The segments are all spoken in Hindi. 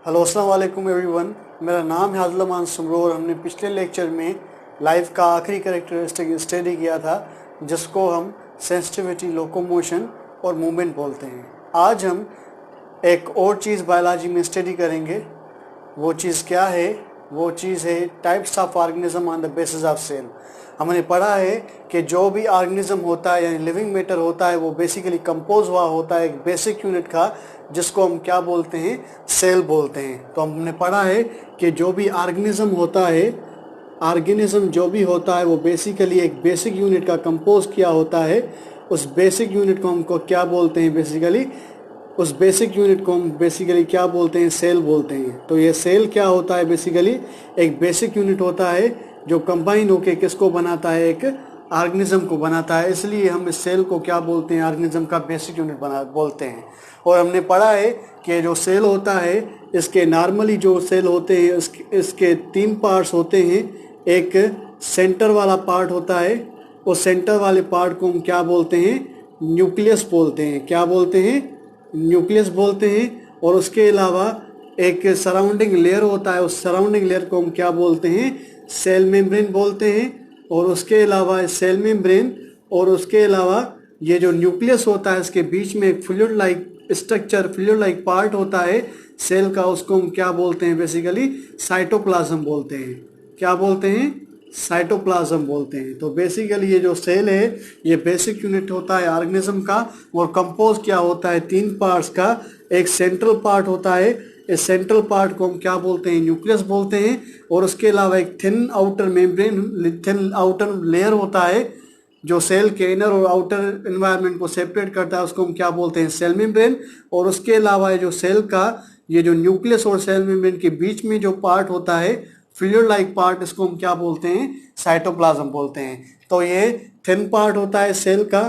हेलो अस्सलाम वालेकुम एवरीवन। मेरा नाम है आज़लमान सुमरो और हमने पिछले लेक्चर में लाइफ का आखिरी कैरेक्टरिस्टिक स्टडी किया था जिसको हम सेंसिटिविटी, लोकोमोशन और मूवमेंट बोलते हैं। आज हम एक और चीज़ बायोलॉजी में स्टडी करेंगे। वो चीज़ क्या है? वो चीज़ है types of organism on the basis of cell. हमने पढ़ा है कि जो भी ऑर्गेनिज्म होता है यानी लिविंग मैटर होता है वो बेसिकली कंपोज हुआ होता है एक बेसिक यूनिट का जिसको हम क्या बोलते हैं? सेल बोलते हैं। तो हमने पढ़ा है कि जो भी ऑर्गेनिज्म होता है, ऑर्गेनिज्म जो भी होता है वो बेसिकली एक बेसिक यूनिट का कंपोज किया होता है। उस बेसिक यूनिट को हमको क्या बोलते हैं? बेसिकली उस बेसिक यूनिट को हम बेसिकली क्या बोलते हैं? सेल बोलते हैं। तो ये सेल क्या होता है? बेसिकली एक बेसिक यूनिट होता है जो कंबाइन होके किसको बनाता है? एक ऑर्गेनिज्म को बनाता है। इसलिए हम इस सेल को क्या बोलते हैं? ऑर्गेनिज्म का बेसिक यूनिट बोलते हैं। और हमने पढ़ा है कि जो सेल होता है इसके नॉर्मली जो सेल होते हैं इसके 3 पार्ट्स होते हैं। एक सेंटर वाला पार्ट होता है, उस सेंटर वाले पार्ट को हम क्या बोलते हैं? न्यूक्लियस बोलते हैं। क्या बोलते हैं? न्यूक्लियस बोलते हैं। और उसके अलावा एक सराउंडिंग लेयर होता है, उस सराउंडिंग लेयर को हम क्या बोलते हैं? सेल मेम्ब्रेन बोलते हैं। और उसके अलावा सेल मेम्ब्रेन और उसके अलावा ये जो न्यूक्लियस होता है इसके बीच में एक fluid like structure, fluid like part होता है सेल का, उसको हम क्या बोलते हैं? बेसिकली साइटोप्लाज्म बोलते हैं। क्या बोलते हैं? साइटोप्लाज्म बोलते हैं। तो बेसिकली ये जो सेल है ये बेसिक यूनिट होता है ऑर्गेनिज्म का और कंपोज क्या होता है? 3 पार्ट्स का। एक सेंट्रल पार्ट होता है, इस सेंट्रल पार्ट को हम क्या बोलते हैं? न्यूक्लियस बोलते हैं। और उसके अलावा एक thin outer membrane, thin outer layer होता है जो सेल के इनर और आउटर एनवायरनमेंट को सेपरेट करता है, उसको हम क्या बोलते हैं? Cell membrane. और उसके अलावा ये जो सेल का ये जो न्यूक्लियस और सेल मेम्ब्रेन के बीच में जो पार्ट होता है फ्लूइड लाइक पार्ट, इसको हम क्या बोलते हैं? साइटोप्लाज्म बोलते हैं। तो ये थिन पार्ट होता है सेल का,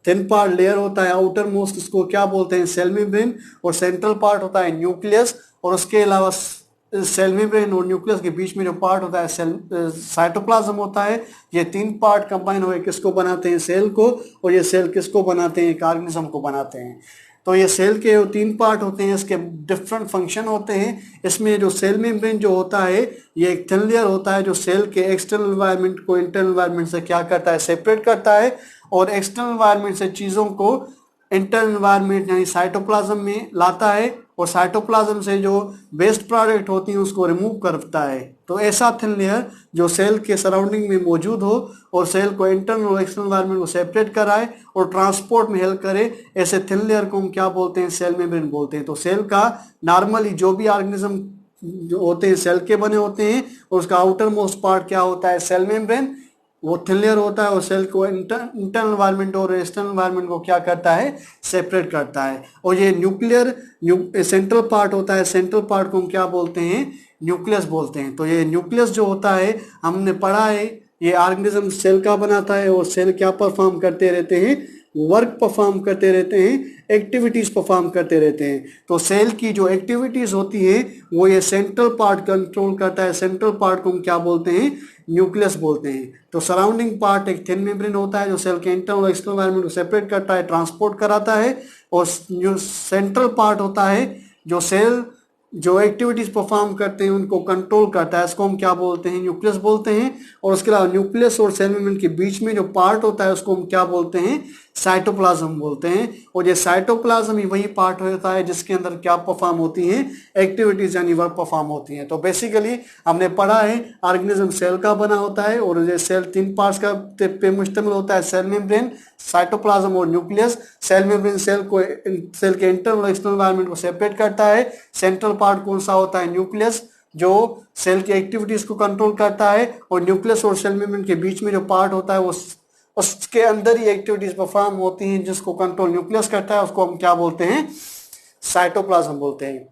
थिन पार्ट लेयर होता है आउटर मोस्ट, इसको क्या बोलते हैं? Cell membrane. और सेंट्रल पार्ट होता है न्यूक्लियस। और उसके अलावा सेल मेम्ब्रेन और न्यूक्लियस के बीच में जो पार्ट होता है साइटोप्लाज्म होता है। ये 3 पार्ट कंबाइन हुए किसको बनाते हैं? सेल को। और ये सेल किसको बनाते हैं? एक ऑर्गेनिज्म को बनाते हैं। तो ये सेल के 3 पार्ट होते हैं, इसके डिफरेंट फंक्शन होते हैं। इसमें जो सेल मेम्ब्रेन जो होता है ये एक थिन लेयर होता है जो सेल के एक्सटर्नल एनवायरनमेंट को इंटरनल एनवायरनमेंट से क्या करता है? सेपरेट करता है। और एक्सटर्नल एनवायरनमेंट से चीज़ों को इंटरनल एनवायरनमेंट यानी साइटोप्लाज्म में लाता है और साइटोप्लाज्म से जो वेस्ट प्रोडक्ट होती हैं उसको रिमूव करता है। तो ऐसा थिन लेयर जो सेल के सराउंडिंग में मौजूद हो और सेल को इंटरनल और एक्सटर्नल एनवायरनमेंट को सेपरेट कराए और ट्रांसपोर्ट में हेल्प करे, ऐसे थिन लेयर को हम क्या बोलते हैं? सेल मेम्ब्रेन बोलते हैं। तो सेल का नॉर्मली जो भी ऑर्गेनिज्म जो होते हैं सेल के बने होते हैं और उसका आउटर मोस्ट पार्ट क्या होता है? Cell membrane. वो थिन लेयर होता है और सेल को इंटरनल एनवायरनमेंट और एक्सटर्नल एनवायरनमेंट को क्या करता है? सेपरेट करता है। और ये सेंट्रल पार्ट होता है, सेंट्रल पार्ट को हम क्या बोलते हैं? न्यूक्लियस बोलते हैं। तो ये न्यूक्लियस जो होता है हमने पढ़ा है ये ऑर्गेनिज्म सेल का बनाता है और सेल क्या परफॉर्म करते रहते हैं? वर्क परफॉर्म करते रहते हैं, एक्टिविटीज़ परफॉर्म करते रहते हैं। तो सेल की जो एक्टिविटीज़ होती है वो ये सेंट्रल पार्ट कंट्रोल करता है। सेंट्रल पार्ट को हम क्या बोलते हैं? न्यूक्लियस बोलते हैं। तो सराउंडिंग पार्ट एक थिन मेम्ब्रेन होता है जो सेल के इंटरनल और एक्सटर्नल एनवायरनमेंट को सेपरेट करता है, ट्रांसपोर्ट कराता है। और जो सेंट्रल पार्ट होता है जो सेल जो एक्टिविटीज परफॉर्म करते हैं उनको कंट्रोल करता है, इसको हम क्या बोलते हैं? न्यूक्लियस बोलते हैं। और उसके अलावा न्यूक्लियस और सेल मेम्ब्रेन के बीच में जो पार्ट होता है उसको हम क्या बोलते हैं? साइटोप्लाज्म बोलते हैं। और ये साइटोप्लाज्म ही वही पार्ट होता है जिसके अंदर क्या परफॉर्म होती हैं? एक्टिविटीज यानी वर्क परफॉर्म होती हैं। तो बेसिकली हमने पढ़ा है ऑर्गेनिज्म सेल का बना होता है और ये सेल 3 पार्ट्स का पे मुश्तमिल होता है, सेल मेम्ब्रेन, साइटोप्लाज्म और न्यूक्लियस। सेल मेम्ब्रेन सेल के इंटरनल और एक्सटर्नल एनवायरनमेंट को सेपरेट करता है। सेंट्रल पार्ट कौन सा होता है? न्यूक्लियस, जो सेल की एक्टिविटीज को कंट्रोल करता है। और न्यूक्लियस और सेल मेम्ब्रेन के बीच में जो पार्ट होता है वो उसके अंदर ही एक्टिविटीज परफॉर्म होती हैं जिसको कंट्रोल न्यूक्लियस करता है, उसको हम क्या बोलते हैं? साइटोप्लाज्म बोलते हैं।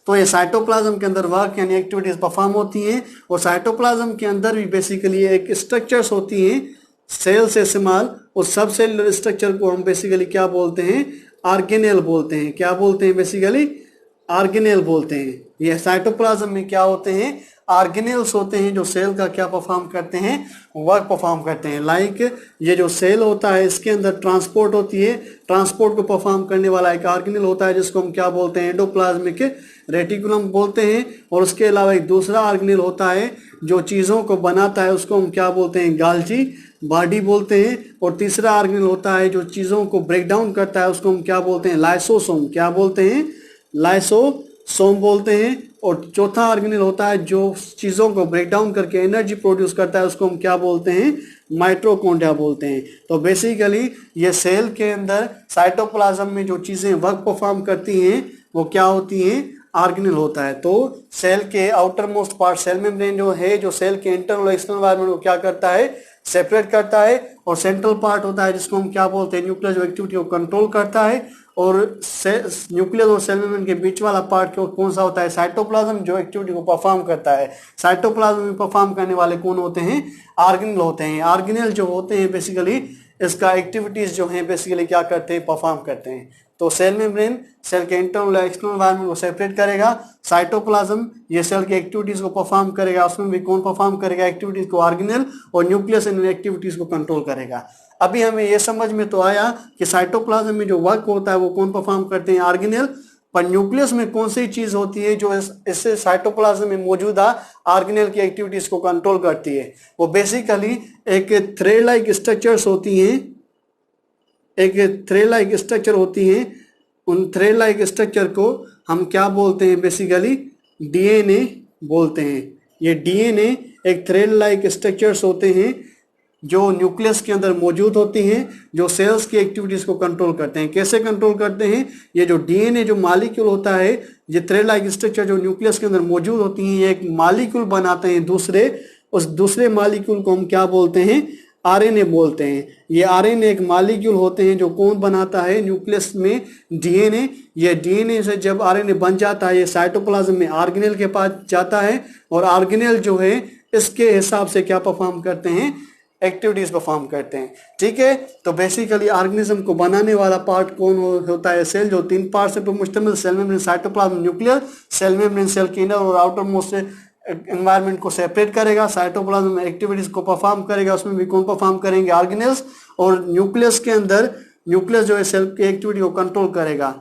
तो ये साइटोप्लाज्म के अंदर वर्क यानी एक्टिविटीज परफॉर्म होती हैं। और साइटोप्लाज्म के अंदर भी बेसिकली एक स्ट्रक्चर्स होती हैं सेल से स्मॉल, उस सब सेलुलर स्ट्रक्चर को हम बेसिकली क्या बोलते हैं? ऑर्गेनेल बोलते हैं। क्या बोलते हैं? बेसिकली ऑर्गेनेल बोलते हैं। ये साइटोप्लाज्म में क्या होते हैं? ऑर्गेनेल्स होते हैं जो सेल का क्या परफॉर्म करते हैं? वर्क परफॉर्म करते हैं। लाइक ये जो सेल होता है इसके अंदर ट्रांसपोर्ट होती है, ट्रांसपोर्ट को परफॉर्म करने वाला एक ऑर्गेनेल होता है जिसको हम क्या बोलते हैं? एंडोप्लाज्मिक रेटिकुलम बोलते हैं। और उसके अलावा एक दूसरा ऑर्गेनेल होता है जो चीज़ों को बनाता है, उसको हम क्या बोलते हैं, गाल्जी बॉडी बोलते हैं। और तीसरा ऑर्गेनेल होता है जो चीज़ों को ब्रेक डाउन करता है, उसको हम क्या बोलते हैं, लाइसोसोम। क्या बोलते हैं, लाइसोसोम बोलते हैं। और चौथा ऑर्गेनेल होता है जो चीज़ों को ब्रेक डाउन करके एनर्जी प्रोड्यूस करता है, उसको हम क्या बोलते हैं, माइटोकॉन्ड्रिया बोलते हैं। तो बेसिकली ये सेल के अंदर साइटोप्लाज्म में जो चीज़ें वर्क परफॉर्म करती हैं वो क्या होती हैं, ऑर्गेनेल होता है। तो सेल के outer most part cell membrane जो है, जो सेल के इंटरनल और एक्सटर्नल एनवायरनमेंट को क्या करता है, सेपरेट करता है। और सेंट्रल पार्ट होता है जिसको हम क्या बोलते हैं, न्यूक्लियस, जो एक्टिविटी को कंट्रोल करता है। और न्यूक्लियस और सेल मेम्ब्रेन के बीच वाला पार्ट कौन सा होता है, साइटोप्लाज्म, जो एक्टिविटी को परफॉर्म करता है। साइटोप्लाज्म में परफॉर्म करने वाले कौन होते हैं, ऑर्गेनेल होते हैं। ऑर्गेनेल जो होते हैं बेसिकली इसका एक्टिविटीज जो हैं बेसिकली क्या करते हैं, परफॉर्म करते हैं। तो सेल मेम्ब्रेन सेल के इंटरनल और एक्सटर्नल एनवायरनमेंट को सेपरेट करेगा। साइटोप्लाज्म ये सेल की एक्टिविटीज को परफॉर्म करेगा, उसमें भी कौन परफॉर्म करेगा, एक्टिविटीज को ऑर्गेनेल। और न्यूक्लियस इन एक्टिविटीज को कंट्रोल करेगा। अभी हमें ये समझ में तो आया कि साइटोप्लाज्म में जो वर्क होता है वो कौन परफॉर्म करते हैं, ऑर्गेनेल। पर न्यूक्लियस में कौन सी चीज होती है जो इससे साइटोप्लाज्म में मौजूदा ऑर्गेनेल की एक्टिविटीज को कंट्रोल करती है, वो बेसिकली एक थ्रेड लाइक स्ट्रक्चर्स होती हैं, एक थ्रेड लाइक स्ट्रक्चर होती हैं। उन थ्रेड लाइक स्ट्रक्चर को हम क्या बोलते हैं, बेसिकली डीएनए बोलते हैं। ये डीएनए एक थ्रेड लाइक स्ट्रक्चर्स होते हैं जो न्यूक्लियस के अंदर मौजूद होती हैं, जो सेल्स की एक्टिविटीज को कंट्रोल करते हैं। कैसे कंट्रोल करते हैं, ये जो डीएनए जो मॉलिक्यूल होता है, ये थ्रेड लाइक स्ट्रक्चर जो न्यूक्लियस के अंदर मौजूद होती हैं, ये एक मॉलिक्यूल बनाते हैं दूसरे। उस दूसरे मॉलिक्यूल को हम क्या बोलते हैं, आरएनए बोलते हैं। ये आरएनए एक मॉलिक्यूल होते हैं जो कौन बनाता है, न्यूक्लियस में डीएनए। ये डीएनए से जब आरएनए बन जाता है, ये साइटोप्लाज्म में ऑर्गेनेल के पास जाता है। और ऑर्गेनेल जो है इसके हिसाब से क्या परफॉर्म करते हैं, एक्टिविटीज परफॉर्म करते हैं। ठीक है, तो बेसिकली ऑर्गेनिज्म को बनाने वाला पार्ट कौन होता है, सेल, जो 3 पार्ट से मुश्तमिल, cell membrane, cytoplasm, nucleus. Cell membrane cell के इनर और आउटर मोस्ट एनवायरनमेंट को सेपरेट करेगा। साइटोप्लाज्म में एक्टिविटीज को परफॉर्म करेगा, उसमें भी कौन परफॉर्म करेंगे, ऑर्गेनेल्स। और न्यूक्लियस के अंदर न्यूक्लियस जो है सेल की एक्टिविटी को कंट्रोल करेगा।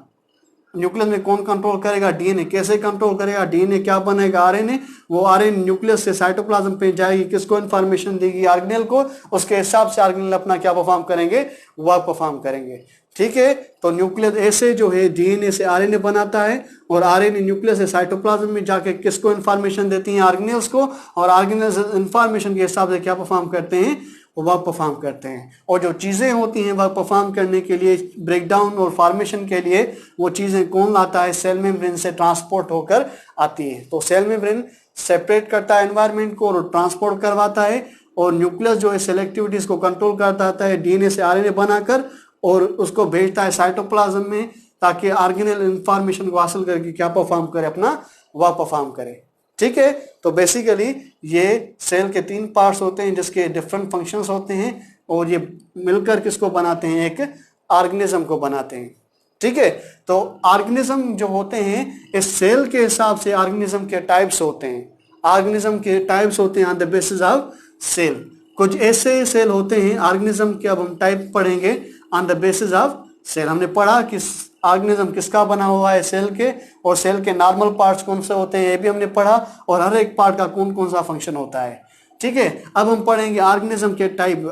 न्यूक्लियस में कौन कंट्रोल करेगा, डीएनए। कैसे कंट्रोल करेगा, डीएनए क्या बनेगा, आरएनए। वो आरएनए न्यूक्लियस से साइटोप्लाज्म पे जाएगी, किसको इन्फॉर्मेशन देगी, ऑर्गेनेल को। उसके हिसाब से ऑर्गेनेल अपना क्या परफॉर्म करेंगे, वर्क परफॉर्म करेंगे। ठीक है, तो न्यूक्लियस ऐसे जो है डीएनए से आरएनए बनाता है, और आरएनए न्यूक्लियस से साइटोप्लाज्म में जाके किसको इन्फॉर्मेशन देती हैं, ऑर्गेनेल्स को। और ऑर्गेनेल्स इन्फॉर्मेशन के हिसाब से क्या परफॉर्म करते हैं, वो वर्क परफॉर्म करते हैं। और जो चीज़ें होती हैं वर्क परफॉर्म करने के लिए, ब्रेकडाउन और फॉर्मेशन के लिए, वो चीज़ें कौन लाता है, सेल मेम्ब्रेन से ट्रांसपोर्ट होकर आती हैं। तो सेल मेम्ब्रेन सेपरेट करता है एनवायरनमेंट को और ट्रांसपोर्ट करवाता है। और न्यूक्लियस जो है सेल एक्टिविटीज को कंट्रोल करता है डीएनए से आरएनए बनाकर, और उसको भेजता है साइटोप्लाज्म में, ताकि ऑर्गेनेल इंफॉर्मेशन को हासिल करके क्या परफॉर्म करे, अपना वर्क परफॉर्म करे। ठीक है, तो बेसिकली ये सेल के 3 पार्ट्स होते हैं जिसके डिफरेंट फंक्शंस होते हैं, और ये मिलकर किसको बनाते हैं, एक ऑर्गेनिज्म को बनाते हैं। ठीक है, तो ऑर्गेनिज्म जो होते हैं इस सेल के हिसाब से ऑर्गेनिज्म के टाइप्स होते हैं। ऑर्गेनिज्म के टाइप्स होते हैं on the basis of cell. कुछ ऐसे सेल होते हैं ऑर्गेनिज्म के, अब हम टाइप पढ़ेंगे on the basis of cell. हमने पढ़ा कि ऑर्गेनिज्म किसका बना हुआ है, सेल के। और सेल के नॉर्मल पार्ट्स कौन से होते हैं, ये भी हमने पढ़ा। और हर एक पार्ट का कौन कौन सा फंक्शन होता है। ठीक है, अब हम पढ़ेंगे ऑर्गेनिज्म के टाइप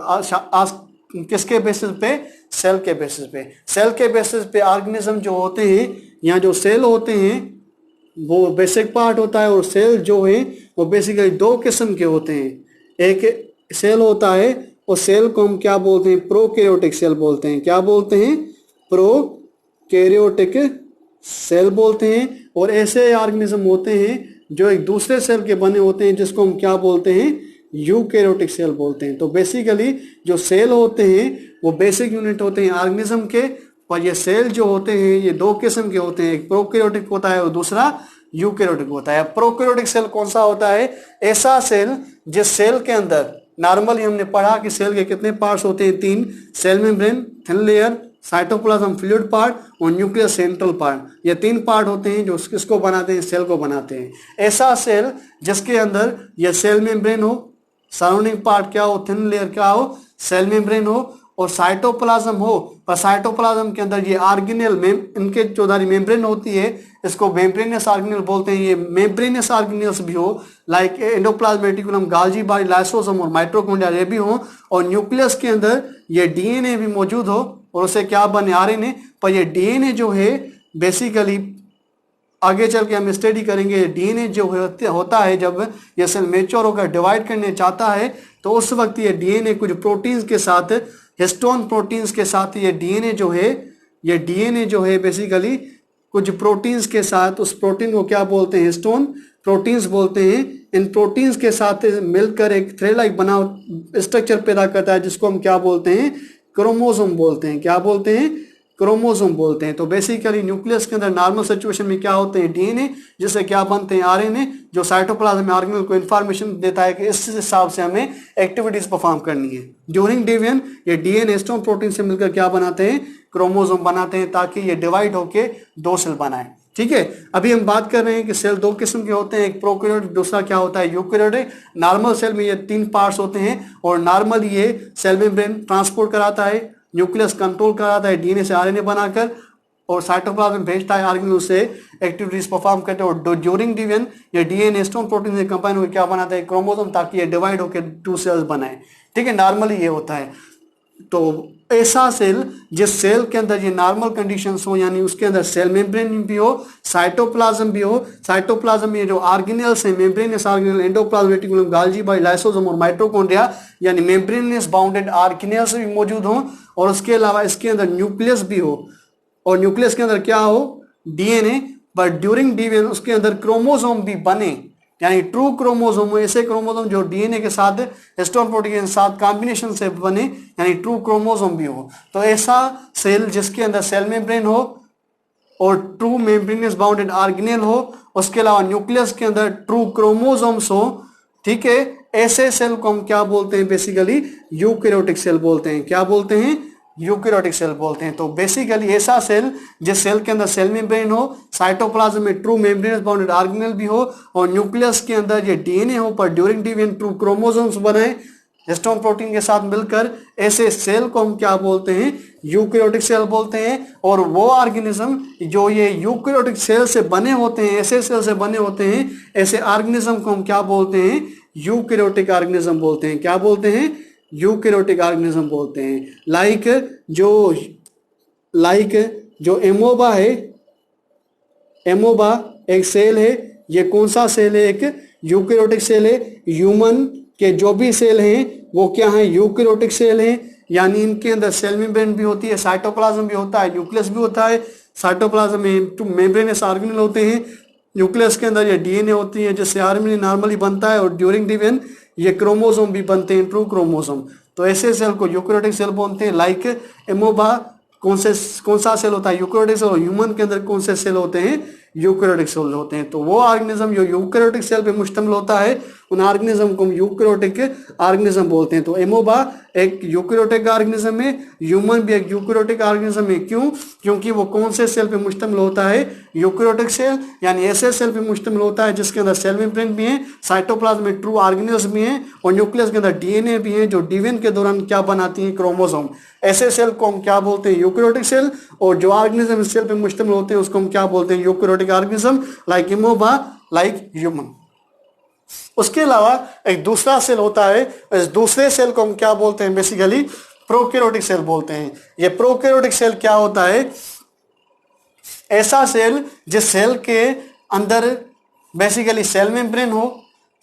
किसके बेसिस पे, सेल के बेसिस पे। सेल के बेसिस पे ऑर्गेनिज्म जो होते हैं, यहाँ जो सेल होते हैं वो बेसिक पार्ट होता है। और सेल जो है वो बेसिकली 2 किस्म के होते हैं। एक सेल होता है, और सेल को हम क्या बोलते हैं, प्रोकैरियोटिक सेल बोलते हैं। क्या बोलते हैं, प्रोकैरियोटिक सेल बोलते हैं। और ऐसे ऑर्गेनिज्म होते हैं जो एक दूसरे सेल के बने होते हैं, जिसको हम क्या बोलते हैं, यूकैरियोटिक सेल बोलते हैं। तो बेसिकली जो सेल होते हैं वो बेसिक यूनिट होते हैं ऑर्गेनिज्म के। और ये सेल जो होते हैं ये 2 किस्म के होते हैं, एक प्रोकैरियोटिक होता है और दूसरा यूकैरियोटिक होता है। प्रोकैरियोटिक सेल कौन सा होता है, ऐसा सेल जिस सेल के अंदर नॉर्मली हमने पढ़ा कि सेल के कितने पार्ट्स होते हैं, 3, cell membrane, thin layer, cytoplasm fluid part और न्यूक्लियस सेंट्रल पार्ट। ये 3 पार्ट होते हैं जो किसको बनाते हैं, सेल को बनाते हैं। ऐसा सेल जिसके अंदर ये सेल मेम्ब्रेन हो, सराउंडिंग पार्ट क्या हो, थिन लेयर क्या हो, सेल मेम्ब्रेन हो, और साइटोप्लाज्म हो, पर साइटोप्लाज्म के अंदर ये ऑर्गेनेल इनके चौधारी मेम्ब्रेन होती है, इसको मेम्ब्रेनस ऑर्गेनेल बोलते हैं। ये मेम्ब्रेनस ऑर्गेनेल्स भी हो like endoplasm reticulum, गाल्जी body, lysosome और माइटोकॉन्ड्रिया ये भी हो, और न्यूक्लियस के अंदर ये डीएनए भी मौजूद हो और उसे क्या बने आरएनए। पर ये डीएनए जो है बेसिकली आगे चल के हम स्टडी करेंगे, डीएनए जो होता है जब ये सेल मेच्योर होकर डिवाइड करने चाहता है तो उस वक्त ये डीएनए कुछ प्रोटीन्स के साथ, हिस्टोन प्रोटीन्स के साथ ये डीएनए जो है बेसिकली कुछ प्रोटीन्स के साथ, उस प्रोटीन को क्या बोलते हैं, हिस्टोन प्रोटीन्स बोलते हैं। इन प्रोटीन्स के साथ मिलकर एक थ्रेड लाइक बना स्ट्रक्चर पैदा करता है जिसको हम क्या बोलते हैं, क्रोमोसोम बोलते हैं। क्या बोलते हैं, क्रोमोसोम बोलते हैं। तो बेसिकली न्यूक्लियस के अंदर नॉर्मल सिचुएशन में क्या होते हैं, डीएनए, जिससे क्या बनते हैं, आरएनए, जो साइटोप्लाज्म में ऑर्गेनेल को इन्फॉर्मेशन देता है कि इस हिसाब से हमें एक्टिविटीज परफॉर्म करनी है। ड्यूरिंग डिवीजन ये डीएनए हिस्टोन प्रोटीन से मिलकर क्या बनाते हैं, क्रोमोसोम बनाते हैं, ताकि ये डिवाइड होके 2 सेल बनाए। ठीक है, अभी हम बात कर रहे हैं कि सेल 2 किस्म के होते हैं, एक प्रोकैरियोटिक, दूसरा क्या होता है, यूकैरियोटिक। नॉर्मल सेल में ये 3 पार्ट्स होते हैं और नॉर्मल ये सेल मेम्ब्रेन ट्रांसपोर्ट कराता है, न्यूक्लियस कंट्रोल कराता है डीएनए से आरएनए बनाकर, और साइटोप्लाज्म भेजता है ऑर्गेनेल से एक्टिविटीज परफॉर्म करते हैं। और ड्यूरिंग डिवीजन ये डीएनए हिस्टोन प्रोटीन से कंबाइन होकर क्या बनाता है, क्रोमोसोम, ताकि ये डिवाइड होकर 2 सेल्स बनाए। ठीक है, नॉर्मली ये होता है। तो ऐसा सेल जिस सेल के अंदर ये नॉर्मल कंडीशंस हो, यानी उसके अंदर सेल मेम्ब्रेन भी हो, साइटोप्लाज्म भी हो, साइटोप्लाज्म में जो ऑर्गेनेल्स हैं, membranes organelle, endoplasm reticulum, गाल्जी body, lysosome और माइटोकॉन्ड्रिया, यानी मेम्ब्रेनस बाउंडेड ऑर्गेनेल्स भी मौजूद हों, और उसके अलावा इसके अंदर न्यूक्लियस भी हो, और न्यूक्लियस के अंदर क्या हो, डीएनए, बट ड्यूरिंग डिवीजन उसके अंदर क्रोमोसोम भी बने, यानी ट्रू क्रोमोसोम, ऐसे क्रोमोसोम जो डीएनए के साथ, हिस्टोन प्रोटीन के साथ कॉम्बिनेशन से बने, यानी ट्रू क्रोमोसोम भी हो। तो ऐसा सेल जिसके अंदर सेल मेम्ब्रेन हो और ट्रू मेम्ब्रेनस बाउंडेड ऑर्गेनेल हो, उसके अलावा न्यूक्लियस के अंदर ट्रू क्रोमोसोम्स हो, ठीक है, ऐसे सेल को हम क्या बोलते हैं, बेसिकली यूकैरियोटिक सेल बोलते हैं। क्या बोलते हैं, यूकैरियोटिक सेल बोलते हैं। तो बेसिकली ऐसा सेल जिस सेल के अंदर सेल मेम्ब्रेन हो, साइटोप्लाज्म में ट्रू मेम्ब्रेनस बाउंडेड ऑर्गेनेल भी हो, और न्यूक्लियस के अंदर ये डीएनए हो, पर ड्यूरिंग डिवीजन ट्रू क्रोमोसोम्स बनाए हिस्टोन प्रोटीन के साथ मिलकर, ऐसे सेल को हम क्या बोलते हैं, यूकैरियोटिक सेल बोलते हैं। और वो ऑर्गेनिज्म जो ये यूकैरियोटिक सेल से बने होते हैं, ऐसे सेल से बने होते हैं, ऐसे ऑर्गेनिज्म को हम क्या बोलते हैं, यूकैरियोटिक ऑर्गेनिज्म बोलते हैं। क्या बोलते हैं, यूकैरियोटिक ऑर्गेनिज्म बोलते हैं। लाइक जो एमोबा है, एमोबा एक सेल है, ये कौन सा सेल है, एक यूकैरियोटिक सेल है। ह्यूमन के जो भी सेल हैं वो क्या है, यूकैरियोटिक सेल हैं, यानी इनके अंदर सेल मेम्ब्रेन भी होती है, साइटोप्लाज्म भी होता है, न्यूक्लियस भी होता है। साइटोप्लाज्म में मेम्ब्रेनस ऑर्गेनेल होते हैं, न्यूक्लियस के अंदर ये डीएनए होती है जिससे आरएनए नॉर्मली बनता है, और ड्यूरिंग डिवीजन ये क्रोमोसोम भी बनते हैं, ट्रू क्रोमोसोम। तो ऐसे सेल को यूकैरियोटिक सेल बोलते हैं। लाइक एमोबा कौन सा सेल होता है, यूकैरियोटिक सेल। और ह्यूमन के अंदर कौन से सेल होते हैं, यूकैरियोटिक सेल होते हैं। तो वो ऑर्गेनिज्म जो यूकैरियोटिक सेल पे मुश्तमिल होता है, उन ऑर्गेनिज्म को हम यूकैरियोटिक ऑर्गेनिज्म बोलते हैं। तो एमोबा एक यूकैरियोटिक ऑर्गेनिज्म है, ह्यूमन भी एक यूकैरियोटिक ऑर्गेनिज्म है। क्यों, क्योंकि वो कौन से सेल पे मुश्तमिल होता है, यूकैरियोटिक सेल, यानी ऐसे सेल पे मुश्तमिल होता है जिसके अंदर सेल मेम्ब्रेन भी है, साइटोप्लाज्म में ट्रू ऑर्गेनेल्स भी हैं, और न्यूक्लियस के अंदर डीएनए भी है, जो डिवीजन के दौरान क्या बनाती है, क्रोमोसोम। ऐसे सेल को हम क्या बोलते हैं, यूकैरियोटिक सेल। और जो ऑर्गेनिज्म इस सेल पे मुश्तमिल होते हैं उसको हम क्या बोलते हैं, eukaryotic organism, like amoeba, like human. उसके अलावा एक दूसरा सेल होता है, इस दूसरे सेल को हम क्या बोलते हैं, बेसिकली प्रोकैरियोटिक सेल बोलते हैं। ये प्रोकैरियोटिक सेल क्या होता है, ऐसा सेल जिस सेल के अंदर बेसिकली सेल मेम्ब्रेन हो,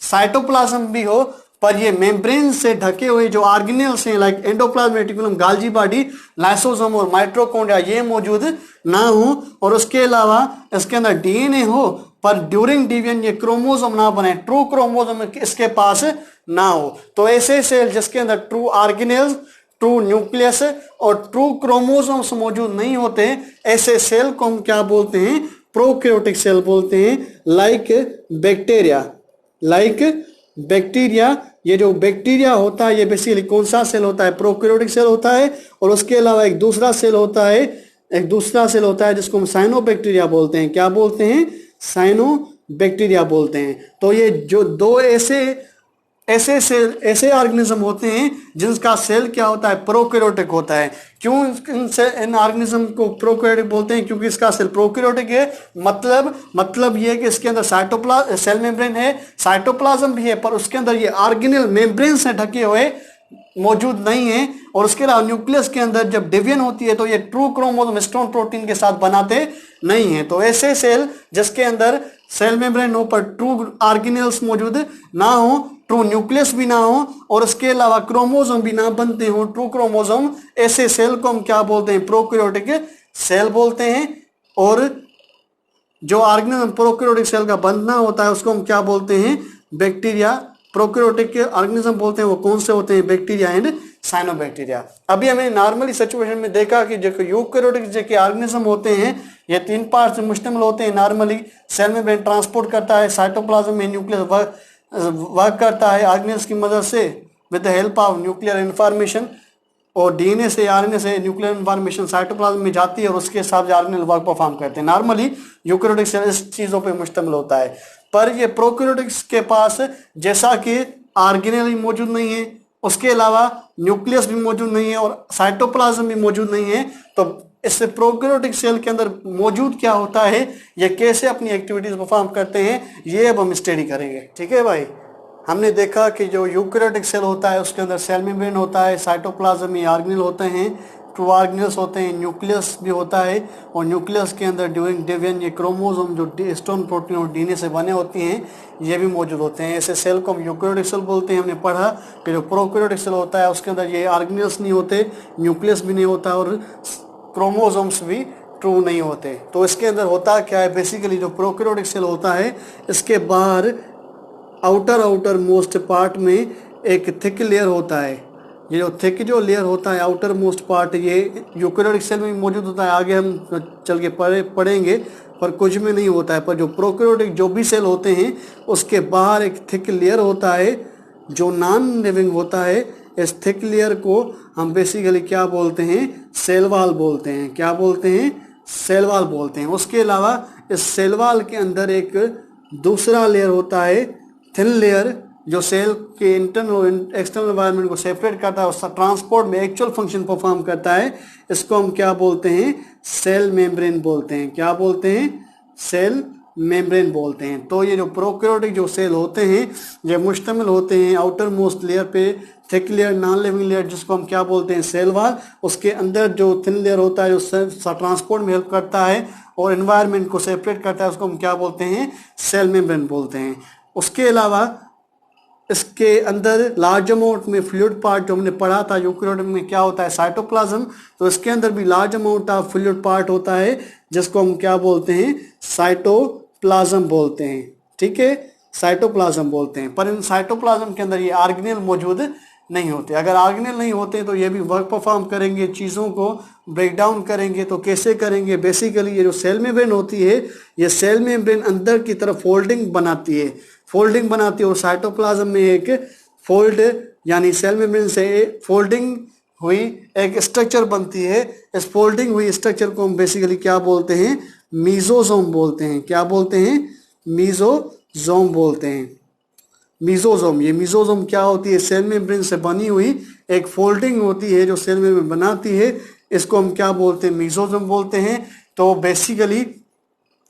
साइटोप्लाज्म भी हो, पर ये मेम्ब्रेन से ढके हुए जो ऑर्गेनेल्स हैं, like endoplasm reticulum, गाल्जी body, lysosome और माइटोकॉन्ड्रिया, ये मौजूद ना हो, और उसके अलावा इसके अंदर डीएनए हो, पर ड्यूरिंग डिवीजन ये क्रोमोसोम ना बने, ट्रू क्रोमोसोम इसके पास ना हो। तो ऐसे सेल जिसके अंदर ट्रू ऑर्गेनेल्स, ट्रू न्यूक्लियस और ट्रू क्रोमोसोम्स मौजूद नहीं होते, ऐसे सेल को हम क्या बोलते हैं, प्रोकैरियोटिक सेल बोलते हैं। लाइक बैक्टीरिया, ये जो बैक्टीरिया होता है ये बेसिकली कौन सा सेल होता है, प्रोकैरियोटिक सेल होता है। और उसके अलावा एक दूसरा सेल होता है जिसको हम साइनोबैक्टीरिया बोलते हैं। क्या बोलते हैं, साइनोबैक्टीरिया बोलते हैं। तो ये जो दो ऐसे ऐसे सेल, ऐसे ऑर्गेनिज्म होते हैं जिनका सेल क्या होता है, प्रोकैरियोटिक होता है। क्यों इन ऑर्गेनिज्म को प्रोकैरियोटिक बोलते हैं? क्योंकि इसका सेल प्रोकैरियोटिक है। मतलब ये है कि इसके अंदर साइटोप्लाज्म, सेल मेम्ब्रेन है, साइटोप्लाज्म भी है, पर उसके अंदर ये ऑर्गेनेल मेम्ब्रेन से ढके हुए मौजूद नहीं है। और उसके अलावा न्यूक्लियस के अंदर जब डिवीजन होती है तो ये ट्रू क्रोमोसोम हिस्टोन प्रोटीन के साथ बनाते नहीं है। तो ऐसे सेल जिसके अंदर सेल मेम्ब्रेन हो पर ट्रू ऑर्गेनेल्स मौजूद ना हो, ट्रू न्यूक्लियस भी ना हो, और इसके अलावा क्रोमोसोम भी ना बनते हो, ट्रू क्रोमोसोम, ऐसे सेल को हम क्या बोलते हैं, प्रोकैरियोटिक सेल बोलते हैं। और जो ऑर्गेनिज्म प्रोकैरियोटिक सेल का बनना होता है उसको हम क्या बोलते हैं, बैक्टीरिया। प्रोकैरियोटिक के ऑर्गेनिज्म बोलते हैं वो कौन से होते हैं, बैक्टीरिया एंड साइनोबैक्टीरिया। अभी हमने नॉर्मली सिचुएशन में देखा कि जो यूकैरियोटिक जो ऑर्गेनिज्म होते हैं ये 3 पार्ट से मुश्तमिल होते हैं। नॉर्मली सेल में ट्रांसपोर्ट करता है, साइटोप्लाज्म में न्यूक्लियस वर्क करता है ऑर्गेनेल्स की मदद से with the help of nuclear information, और डीएनए से आरएनए से न्यूक्लियर इंफॉर्मेशन साइटोप्लाज्म में जाती है और उसके हिसाब से ऑर्गेनेल वर्क परफॉर्म करते हैं। नॉर्मली यूकैरियोटिक सेल इस चीज़ों पे मुश्तमिल होता है, पर ये प्रोकैरियोटिक्स के पास जैसा कि ऑर्गेनेल भी मौजूद नहीं है, उसके अलावा न्यूक्लियस भी मौजूद नहीं है और साइटोप्लाज्म भी मौजूद नहीं है। तो इससे प्रोकैरियोटिक सेल के अंदर मौजूद क्या होता है, ये कैसे अपनी एक्टिविटीज परफॉर्म करते हैं, ये अब हम स्टडी करेंगे। ठीक है भाई, हमने देखा कि जो यूकैरियोटिक सेल होता है उसके अंदर सेल मेम्ब्रेन होता है, साइटोप्लाज्म में ऑर्गेनेल होते हैं, ट्रू ऑर्गेनेल्स होते हैं, न्यूक्लियस भी होता है, और न्यूक्लियस के अंदर ड्यूरिंग डिवीजन ये क्रोमोसोम जो हिस्टोन प्रोटीन और डीएनए से बने होती हैं ये भी मौजूद होते हैं। ऐसे सेल को हम यूकैरियोटिक सेल बोलते हैं। हमने पढ़ा कि जो प्रोकैरियोटिक सेल होता है उसके अंदर ये ऑर्गेनेल्स नहीं होते, न्यूक्लियस भी नहीं होता और क्रोमोसोम्स भी ट्रू नहीं होते। तो इसके अंदर होता क्या है, बेसिकली जो प्रोकैरियोटिक सेल होता है इसके बाहर आउटर मोस्ट पार्ट में एक थिक लेयर होता है। ये जो थिक जो लेयर होता है आउटर मोस्ट पार्ट, ये यूकैरियोटिक सेल में मौजूद होता है, आगे हम चल के पढ़ेंगे, पर कुछ में नहीं होता है। पर जो प्रोकैरियोटिक जो भी सेल होते हैं उसके बाहर एक थिक लेयर होता है जो नॉन लिविंग होता है। इस थिक लेयर को हम बेसिकली क्या बोलते हैं, सेल वॉल बोलते हैं। क्या बोलते हैं, सेल वॉल बोलते हैं। उसके अलावा इस सेल वॉल के अंदर एक दूसरा लेयर होता है, थिन लेयर, जो सेल के इंटरनल और एक्सटर्नल एनवायरनमेंट को सेपरेट करता है, उसका ट्रांसपोर्ट में एक्चुअल फंक्शन परफॉर्म करता है। इसको हम क्या बोलते हैं, सेल मेम्ब्रेन बोलते हैं। क्या बोलते हैं, सेल मेम्ब्रेन बोलते हैं। तो ये जो प्रोकैरियोटिक जो सेल होते हैं ये मुश्तमिल होते हैं आउटर मोस्ट लेयर पे, thick layer, non living layer जिसको हम क्या बोलते हैं, सेल वॉल। उसके अंदर जो थिन लेयर होता है जो ट्रांसपोर्ट में हेल्प करता है और एनवायरनमेंट को सेपरेट करता है, उसको हम क्या बोलते हैं, सेल मेम्ब्रेन बोलते हैं। उसके अलावा इसके अंदर लार्ज अमाउंट में फ्लूइड पार्ट जो हमने पढ़ा था यूकैरियोटिक में क्या होता है, साइटोप्लाज्म, तो इसके अंदर भी large amount of fluid part होता है जिसको हम क्या बोलते हैं, साइटोप्लाज्म बोलते हैं। ठीक है, साइटोप्लाज्म बोलते हैं। पर इन साइटोप्लाज्म के अंदर ये ऑर्गेनेल मौजूद नहीं होते। अगर ऑर्गेनेल नहीं होते तो ये भी वर्क परफॉर्म करेंगे, चीज़ों को ब्रेक डाउन करेंगे। तो कैसे करेंगे, बेसिकली ये जो सेल मेम्ब्रेन होती है ये सेल मेम्ब्रेन अंदर की तरफ फोल्डिंग बनाती है और साइटोप्लाज्म में एक फोल्ड यानी सेल मेम्ब्रेन से फोल्डिंग हुई एक स्ट्रक्चर बनती है। इस फोल्डिंग हुई स्ट्रक्चर को हम बेसिकली क्या बोलते हैं, मीजोजोम बोलते हैं। क्या बोलते हैं, मीजोजोम बोलते हैं। मीजोजोम, ये मीजोजोम क्या होती है, सेल मेम्ब्रेन से बनी हुई एक फोल्डिंग होती है जो सेल मेम्ब्रेन बनाती है, इसको हम क्या बोलते हैं, मीजोजोम बोलते हैं। तो बेसिकली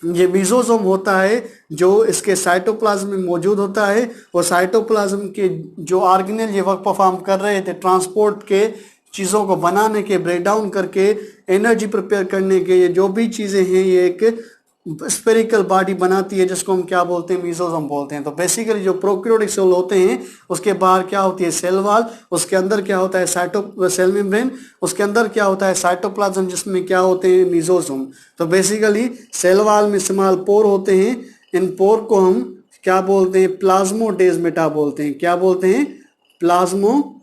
ये मीजोजोम होता है जो इसके साइटोप्लाज्म में मौजूद होता है और साइटोप्लाज्म के जो ऑर्गेनेल ये वर्क परफॉर्म कर रहे थे ट्रांसपोर्ट के, चीज़ों को बनाने के, ब्रेक डाउन करके, एनर्जी प्रिपेयर करने के, ये जो भी चीज़ें हैं ये एक स्पेरिकल बॉडी बनाती है जिसको हम क्या बोलते हैं, मीजोजोम बोलते हैं। तो बेसिकली जो प्रोकैरियोटिक सेल होते हैं उसके बाहर क्या होती है, सेल वॉल, उसके अंदर क्या होता है, सेल मेम्ब्रेन, उसके अंदर क्या होता है, साइटोप्लाज्म, जिसमें क्या होते हैं, मीजोजोम। तो बेसिकली सेल वॉल में स्मॉल पोर होते हैं, इन पोर को हम क्या बोलते हैं, प्लाज्मोडेस्माटा बोलते हैं। क्या बोलते हैं, प्लाज्मोडेस्माटा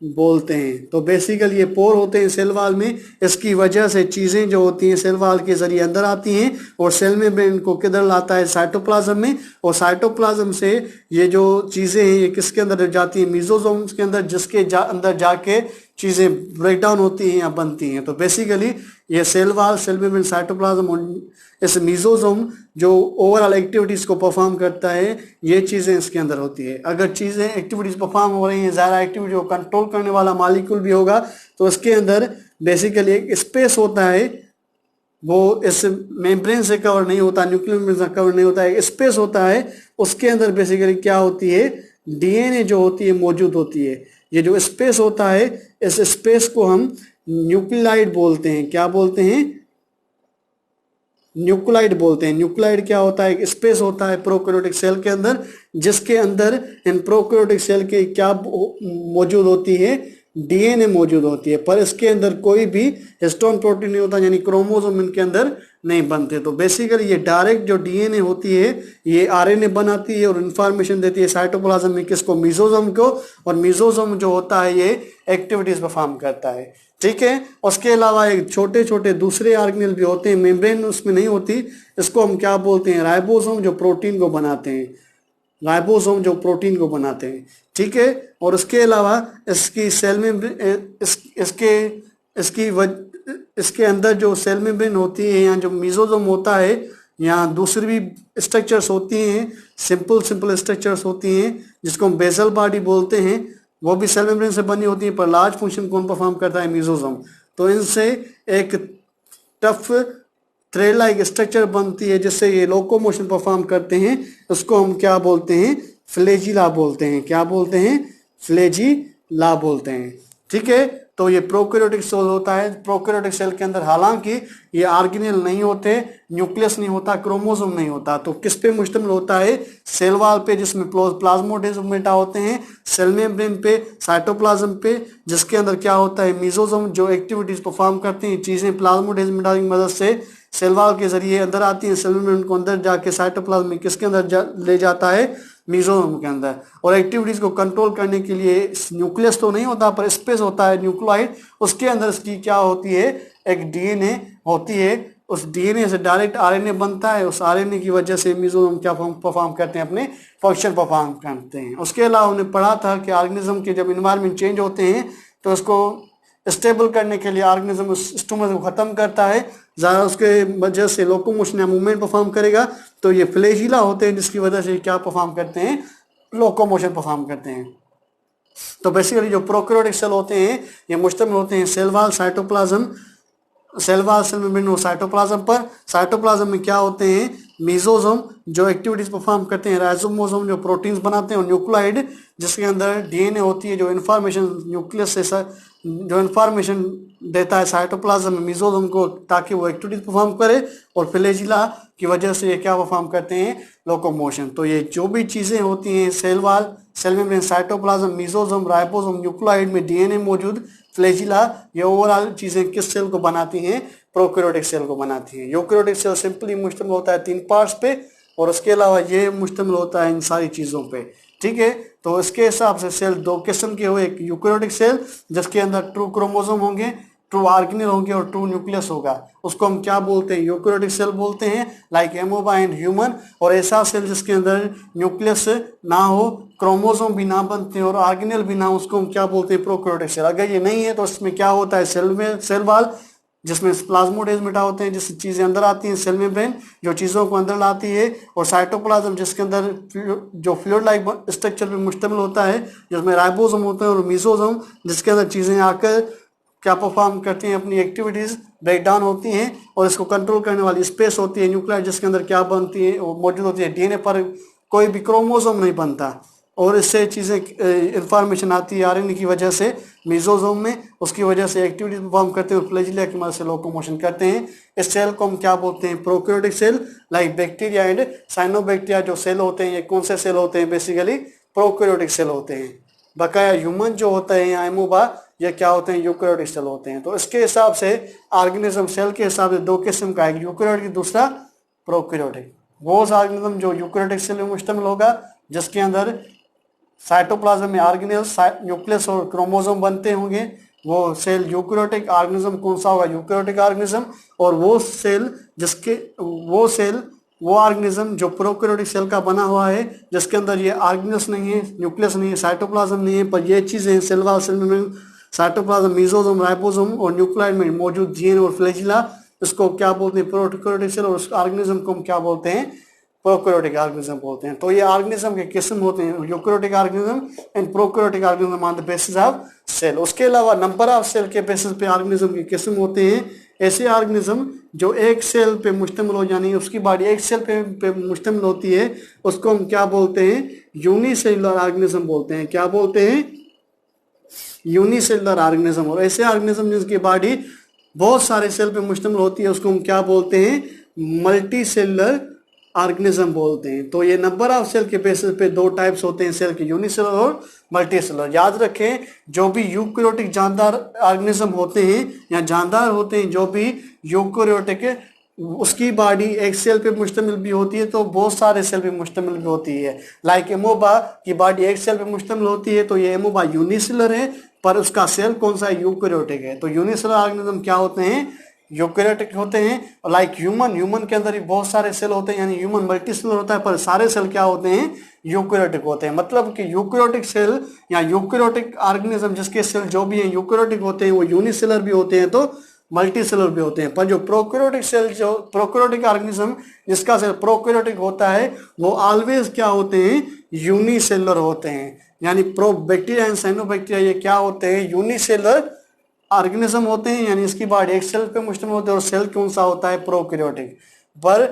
बोलते हैं। तो बेसिकली ये पोर होते हैं सेल वॉल में, इसकी वजह से चीज़ें जो होती हैं सेल वॉल के जरिए अंदर आती हैं और सेल मेम्ब्रेन को किधर लाता है, साइटोप्लाज्म में, और साइटोप्लाज्म से ये जो चीज़ें हैं ये किसके अंदर जाती हैं, मीजोजोम के अंदर, जिसके अंदर जाके चीज़ें ब्रेक डाउन होती हैं या बनती हैं। तो बेसिकली ये cell wall, cell membrane, cytoplasm और इस मीजोसोम जो ओवरऑल एक्टिविटीज़ को परफॉर्म करता है, ये चीज़ें इसके अंदर होती है। अगर चीज़ें एक्टिविटीज़ परफॉर्म हो रही हैं, ज़्यादा एक्टिविटी को कंट्रोल करने वाला मालिक्यूल भी होगा, तो इसके अंदर बेसिकली एक स्पेस होता है, वो इस मेम्ब्रेन से कवर नहीं होता, न्यूक्लियर मेम्ब्रेन से कवर नहीं होता है, स्पेस होता है, उसके अंदर बेसिकली क्या होती है, डीएनए जो होती है मौजूद होती है। ये जो स्पेस होता है, इस स्पेस को हम न्यूक्लियोलाइड बोलते हैं। क्या बोलते हैं? न्यूक्लियोलाइड बोलते हैं। न्यूक्लियोलाइड क्या होता है? एक स्पेस होता है प्रोकैरियोटिक सेल के अंदर, जिसके अंदर इन प्रोकैरियोटिक सेल के क्या मौजूद होती है, डीएनए मौजूद होती है, पर इसके अंदर कोई भी हिस्टोन प्रोटीन नहीं होता, यानी क्रोमोसोम इनके अंदर नहीं बनते। तो बेसिकली ये डायरेक्ट जो डीएनए होती है, ये आरएनए बनाती है और इंफॉर्मेशन देती है साइटोप्लाज्म में, किसको? मीजोसोम को। और मीजोसोम जो होता है ये एक्टिविटीज परफॉर्म करता है, ठीक है। उसके अलावा एक छोटे छोटे दूसरे ऑर्गेनेल भी होते हैं, मेम्ब्रेन उसमें नहीं होती, इसको हम क्या बोलते हैं? राइबोसोम, जो प्रोटीन को बनाते हैं, राइबोसोम जो प्रोटीन को बनाते हैं, ठीक है। और उसके अलावा इसकी सेल में इसके अंदर जो सेल मेम्ब्रेन होती है, या जो मीजोसोम होता है, यहाँ दूसरी भी स्ट्रक्चर्स होती हैं, सिंपल स्ट्रक्चर्स होती हैं, जिसको हम बेसल बॉडी बोलते हैं, वो भी सेल मेम्ब्रेन से बनी होती है, पर लार्ज फंक्शन कौन परफॉर्म करता है? मीजोसोम। तो इनसे एक टफ थ्रेड लाइक स्ट्रक्चर बनती है, जिससे ये लोकोमोशन परफॉर्म करते हैं। उसको हम क्या बोलते हैं? फ्लैजिला बोलते हैं। क्या बोलते हैं? फ्लैजिला बोलते हैं, ठीक है। तो ये प्रोकैरियोटिक सेल होता है। प्रोकैरियोटिक सेल के अंदर हालांकि ये ऑर्गेनेल नहीं होते, न्यूक्लियस नहीं होता, क्रोमोसोम नहीं होता, तो किस पे मुश्तमिल होता है? सेल वॉल पे, जिसमें प्लाज्मोडेस्माटा होते हैं, सेल मेम्ब्रेन पे, साइटोप्लाज्म पे, जिसके अंदर क्या होता है? मीजोसोम जो एक्टिविटीज परफॉर्म करते हैं, चीजें प्लाज्मोडेस्माटा की मदद से सेल वॉल के जरिए अंदर आती है, सेल मेम्ब्रेन को अंदर जाके साइटोप्लाज्म में किसके अंदर ले जाता है? मीजोसोम के अंदर। और एक्टिविटीज को कंट्रोल करने के लिए न्यूक्लियस तो नहीं होता, पर स्पेस होता है न्यूक्लियोइड, उसके अंदर इसकी क्या होती है? एक डीएनए होती है। उस डीएनए से डायरेक्ट आरएनए बनता है, उस आरएनए की वजह से मीजोसोम क्या परफॉर्म करते हैं? अपने फंक्शन परफॉर्म करते हैं। उसके अलावा हमने पढ़ा था कि ऑर्गेनिज्म के जब इन्वायरमेंट चेंज होते हैं, तो उसको स्टेबल करने के लिए ऑर्गेनिज्म उस स्टिमुलस को खत्म करता है, ज़्यादा उसके वजह से लोकोमोशन या मूवमेंट परफॉर्म करेगा। तो ये फ्लैजिला होते हैं, जिसकी वजह से क्या परफॉर्म करते हैं? लोकोमोशन परफॉर्म करते हैं। तो बेसिकली जो प्रोकैरियोटिक सेल होते हैं, ये मुश्तमिल होते हैं cell wall, cytoplasm, cell wall, cell membrane और साइटोप्लाज्म पर। साइटोप्लाज्म में क्या होते हैं? मीजोसोम जो एक्टिविटीज परफॉर्म करते हैं, राइबोसोम जो प्रोटीन्स बनाते हैं, और न्यूक्लियोइड जिसके अंदर डीएनए होती है, जो इन्फॉर्मेशन न्यूक्लियस से जो इन्फॉर्मेशन देता है साइटोप्लाज्म में मीजोसोम को, ताकि वो एक्टिविटीज परफॉर्म करे। और फ्लैजिला की वजह से ये क्या परफॉर्म करते हैं? लोकोमोशन। तो ये जो भी चीज़ें होती हैं, cell wall, cell membrane, cytoplasm, mesosome, ribosome, nucleoid में डीएनए मौजूद, फ्लैजिला, ये ओवरऑल चीज़ें किस सेल को बनाती हैं? प्रोकैरियोटिक सेल को बनाती हैं। यूकैरियोटिक सेल सिंपली मुश्तमिल होता है 3 पार्ट्स पे, और उसके अलावा ये मुश्तमिल होता है इन सारी चीज़ों पे, ठीक है। तो इसके हिसाब से सेल 2 किस्म के हुए, एक यूकैरियोटिक सेल जिसके अंदर ट्रू क्रोमोसोम होंगे, ट्रू ऑर्गेनेल होंगे और ट्रू न्यूक्लियस होगा, उसको हम क्या बोलते हैं? यूकैरियोटिक सेल बोलते हैं, लाइक एमोबा एंड ह्यूमन। और ऐसा सेल जिसके अंदर न्यूक्लियस ना हो, क्रोमोसोम भी ना बनते और ऑर्गेनेल भी ना हो, उसको हम क्या बोलते हैं? Prokaryotic cell. अगर ये नहीं है तो इसमें क्या होता है? सेल वॉल, जिसमें प्लाज्मोडेस्माटा होते हैं, जिससे चीज़ें अंदर आती हैं, सेल मेम्ब्रेन जो चीज़ों को अंदर लाती है, और साइटोप्लाज्म जिसके अंदर जो फ्लूइड लाइक स्ट्रक्चर पर मुश्तमिल होता है, जिसमें राइबोसोम होते हैं, और मीजोसोम जिसके अंदर चीज़ें आकर क्या परफॉर्म करती हैं? अपनी एक्टिविटीज़ ब्रेक डाउन होती हैं, और इसको कंट्रोल करने वाली स्पेस होती है न्यूक्लियर, जिसके अंदर क्या बनती है? वो मौजूद होती है डीएनए पर कोई भी क्रोमोसोम नहीं बनता, और इससे चीज़ें इंफॉर्मेशन आती है आरएनए की वजह से मीजोसोम में, उसकी वजह से एक्टिविटीज परफॉर्म करते हैं, और फ्लैजिला की मदद से लोकोमोशन करते हैं। इस सेल को हम क्या बोलते हैं? Prokaryotic cell, like bacteria and cyanobacteria जो सेल होते हैं, ये कौन से सेल होते हैं? बेसिकली प्रोकैरियोटिक सेल होते हैं। बकाया ह्यूमन जो होता है या एमोबा, ये क्या होते हैं? यूकैरियोटिक सेल होते हैं। तो इसके हिसाब से ऑर्गेनिज्म सेल के हिसाब से 2 किस्म का, एक यूकैरियोटिक, दूसरा प्रोकैरियोटिक। वो ऑर्गेनिज्म जो यूकैरियोटिक सेल में मुश्तमिल होगा, जिसके अंदर साइटोप्लाज्म में ऑर्गेनेल, न्यूक्लियस और क्रोमोसोम बनते होंगे, वो सेल यूकैरियोटिक ऑर्गेनिज्म कौन सा होगा? Eukaryotic organism. और वो ऑर्गेनिज्म जो प्रोकैरियोटिक सेल का बना हुआ है, जिसके अंदर ये ऑर्गेनेल्स नहीं है, न्यूक्लियस नहीं है, साइटोप्लाज्म नहीं है, पर ये चीज़ें cell wall, cell membrane, cytoplasm, mesosome, ribosome और न्यूक्लियस में मौजूद जीन और फ्लैजिला, इसको क्या बोलते हैं? Prokaryotic cell. और उस ऑर्गेनिज्म को हम क्या बोलते हैं? प्रोकैरियोटिक ऑर्गेनिज्म बोलते हैं। तो ये ऑर्गेनिज्म के किस्म होते हैं, eukaryotic organism and prokaryotic organism on the basis of cell. उसके अलावा नंबर ऑफ सेल के बेसिस पे ऑर्गेनिज्म के किस्म होते हैं। ऐसे ऑर्गेनिज्म जो एक सेल पे मुश्तमिल हो, यानी उसकी बॉडी एक सेल पे मुश्तमिल होती है, उसको हम क्या बोलते हैं? यूनिसेलुलर ऑर्गेनिज्म बोलते हैं। क्या बोलते हैं? Unicellular organism. और ऐसे ऑर्गेनिज्म जिसकी बॉडी बहुत सारे सेल पे मुश्तमिल होती है, उसको हम क्या बोलते हैं? मल्टी सेलुलर ऑर्गेनिज्म बोलते हैं। तो ये नंबर ऑफ सेल के बेसिस पे दो टाइप्स होते हैं सेल के, यूनिसेलुलर और मल्टी सेलुलर। याद रखें, जो भी यूकैरियोटिक जानदार ऑर्गेनिज्म होते हैं या जानदार होते हैं, जो भी यूकैरियोटिक, उसकी बॉडी एक सेल पे मुश्तमिल भी होती है, तो बहुत सारे सेल पे मुश्तमिल भी होती है। लाइक एमोबा की बॉडी एक सेल पे मुश्तमिल होती है, तो ये एमोबा यूनिसेलुलर है, पर उसका सेल कौन सा है? यूकैरियोटिक है। तो यूनिसेलुलर ऑर्गेनिज्म क्या होते हैं? यूकैरियोटिक होते हैं। और लाइक ह्यूमन के अंदर भी बहुत सारे सेल होते हैं, यानी ह्यूमन मल्टीसेलुलर होता है, पर सारे सेल क्या होते हैं? यूकैरियोटिक होते हैं। मतलब कि यूकैरियोटिक सेल या यूकैरियोटिक ऑर्गेनिज्म जिसके सेल जो भी हैं यूकैरियोटिक होते हैं, वो यूनिसेलुलर भी होते हैं तो मल्टी सेलुलर भी होते हैं। पर जो प्रोकैरियोटिक सेल, जो प्रोकैरियोटिक ऑर्गेनिज्म जिसका सेल प्रोकैरियोटिक होता है, वो ऑलवेज क्या होते हैं? यूनिसेलुलर होते हैं। यानी बैक्टीरिया एंड साइनोबैक्टीरिया ये क्या होते हैं? यूनिसेलुलर ऑर्गेनिज्म होते हैं, यानी इसकी बॉडी एक सेल पे मुश्तमिल होते हैं, और सेल कौन सा होता है? प्रोकैरियोटिक। पर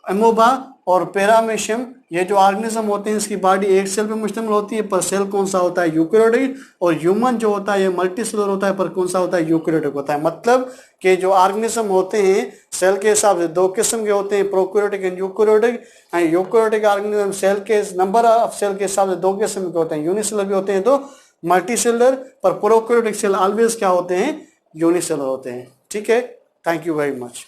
एमोबा और पैरामेशियम ये जो ऑर्गेनिज्म होते हैं, इसकी बॉडी एक सेल पे मुश्तमिल होती है, पर सेल कौन सा होता है? यूकैरियोटिक। और ह्यूमन जो होता है ये मल्टीसेलुलर होता है, पर कौन सा होता है? यूकैरियोटिक होता है। मतलब कि जो ऑर्गेनिज्म होते हैं सेल के हिसाब से दो किस्म के होते हैं, prokaryotic and eukaryotic. Eukaryotic organism cell के नंबर ऑफ सेल के हिसाब से दो किस्म के होते हैं, यूनिसेलुलर भी होते हैं तो मल्टीसेलुलर। पर प्रोकैरियोटिक सेल ऑलवेज क्या होते हैं? यूनिसेलुलर होते हैं। ठीक है, थैंक यू वेरी मच।